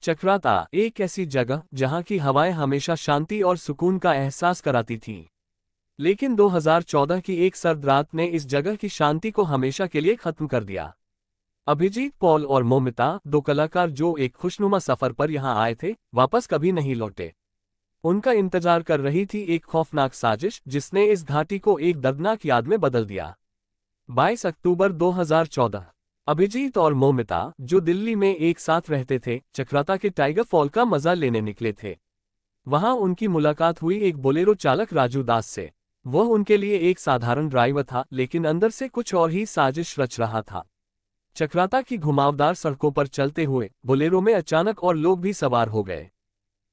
चक्राता एक ऐसी जगह जहां की हवाएं हमेशा शांति और सुकून का एहसास कराती थीं। लेकिन 2014 की एक सर्द रात ने इस जगह की शांति को हमेशा के लिए खत्म कर दिया। अभिजीत, पॉल और मौमिता, दो कलाकार जो एक खुशनुमा सफर पर यहां आए थे, वापस कभी नहीं लौटे। उनका इंतजार कर रही थी एक खौफनाक साजिश जिसने इस घाटी को एक दर्दनाक याद में बदल दिया। 22 अक्टूबर 2014। अभिजीत और मौमिता, जो दिल्ली में एक साथ रहते थे, चक्राता के टाइगर फॉल का मजा लेने निकले थे। वहां उनकी मुलाकात हुई एक बोलेरो चालक राजू दास से। वह उनके लिए एक साधारण ड्राइवर था, लेकिन अंदर से कुछ और ही साजिश रच रहा था। चक्राता की घुमावदार सड़कों पर चलते हुए बोलेरो में अचानक और लोग भी सवार हो गए।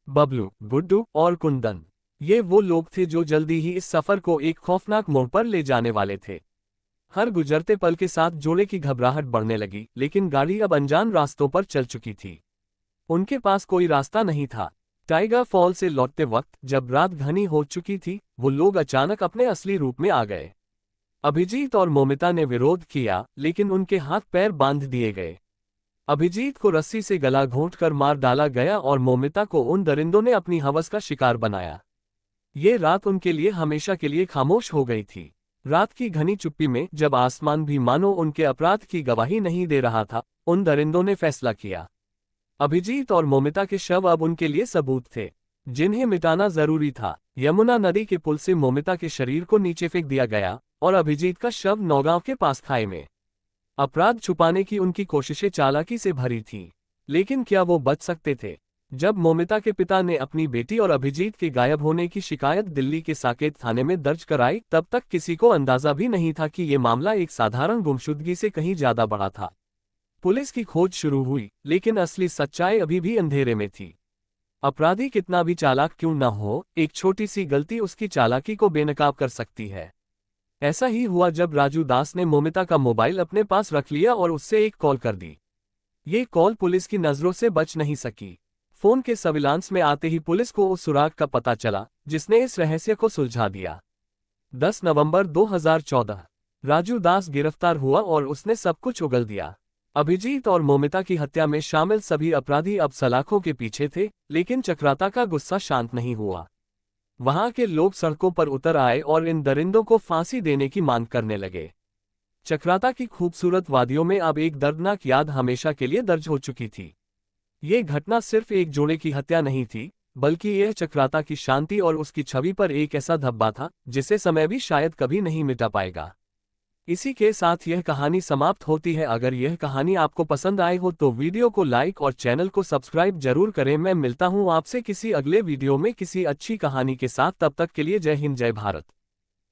बबलू, गुड्डू और कुंदन, ये वो लोग थे जो जल्दी ही इस सफर को एक खौफनाक मोड़ पर ले जाने वाले थे। हर गुजरते पल के साथ जोड़े की घबराहट बढ़ने लगी, लेकिन गाड़ी अब अनजान रास्तों पर चल चुकी थी। उनके पास कोई रास्ता नहीं था। टाइगर फॉल से लौटते वक्त, जब रात घनी हो चुकी थी, वो लोग अचानक अपने असली रूप में आ गए। अभिजीत और मौमिता ने विरोध किया, लेकिन उनके हाथ पैर बांध दिए गए। अभिजीत को रस्सी से गला घोंटकर मार डाला गया और मौमिता को उन दरिंदों ने अपनी हवस का शिकार बनाया। ये रात उनके लिए हमेशा के लिए खामोश हो गई थी। रात की घनी चुप्पी में, जब आसमान भी मानो उनके अपराध की गवाही नहीं दे रहा था, उन दरिंदों ने फैसला किया। अभिजीत और मौमिता के शव अब उनके लिए सबूत थे, जिन्हें मिटाना जरूरी था। यमुना नदी के पुल से मौमिता के शरीर को नीचे फेंक दिया गया और अभिजीत का शव नौगांव के पास खाई में। अपराध छुपाने की उनकी कोशिशें चालाकी से भरी थीं, लेकिन क्या वो बच सकते थे? जब मौमिता के पिता ने अपनी बेटी और अभिजीत के गायब होने की शिकायत दिल्ली के साकेत थाने में दर्ज कराई, तब तक किसी को अंदाजा भी नहीं था कि ये मामला एक साधारण गुमशुदगी से कहीं ज्यादा बड़ा था। पुलिस की खोज शुरू हुई, लेकिन असली सच्चाई अभी भी अंधेरे में थी। अपराधी कितना भी चालाक क्यों न हो, एक छोटी सी गलती उसकी चालाकी को बेनकाब कर सकती है। ऐसा ही हुआ जब राजू दास ने मौमिता का मोबाइल अपने पास रख लिया और उससे एक कॉल कर दी। ये कॉल पुलिस की नजरों से बच नहीं सकी। फोन के सर्विलांस में आते ही पुलिस को उस सुराग का पता चला, जिसने इस रहस्य को सुलझा दिया। 10 नवंबर 2014, राजू दास गिरफ्तार हुआ और उसने सब कुछ उगल दिया। अभिजीत और मौमिता की हत्या में शामिल सभी अपराधी अब सलाखों के पीछे थे, लेकिन चक्राता का गुस्सा शांत नहीं हुआ। वहां के लोग सड़कों पर उतर आए और इन दरिंदों को फांसी देने की मांग करने लगे। चक्राता की खूबसूरत वादियों में अब एक दर्दनाक याद हमेशा के लिए दर्ज हो चुकी थी। ये घटना सिर्फ एक जोड़े की हत्या नहीं थी, बल्कि यह चक्राता की शांति और उसकी छवि पर एक ऐसा धब्बा था जिसे समय भी शायद कभी नहीं मिटा पाएगा। इसी के साथ यह कहानी समाप्त होती है। अगर यह कहानी आपको पसंद आए हो तो वीडियो को लाइक और चैनल को सब्सक्राइब जरूर करें। मैं मिलता हूं आपसे किसी अगले वीडियो में किसी अच्छी कहानी के साथ। तब तक के लिए जय हिंद, जय भारत।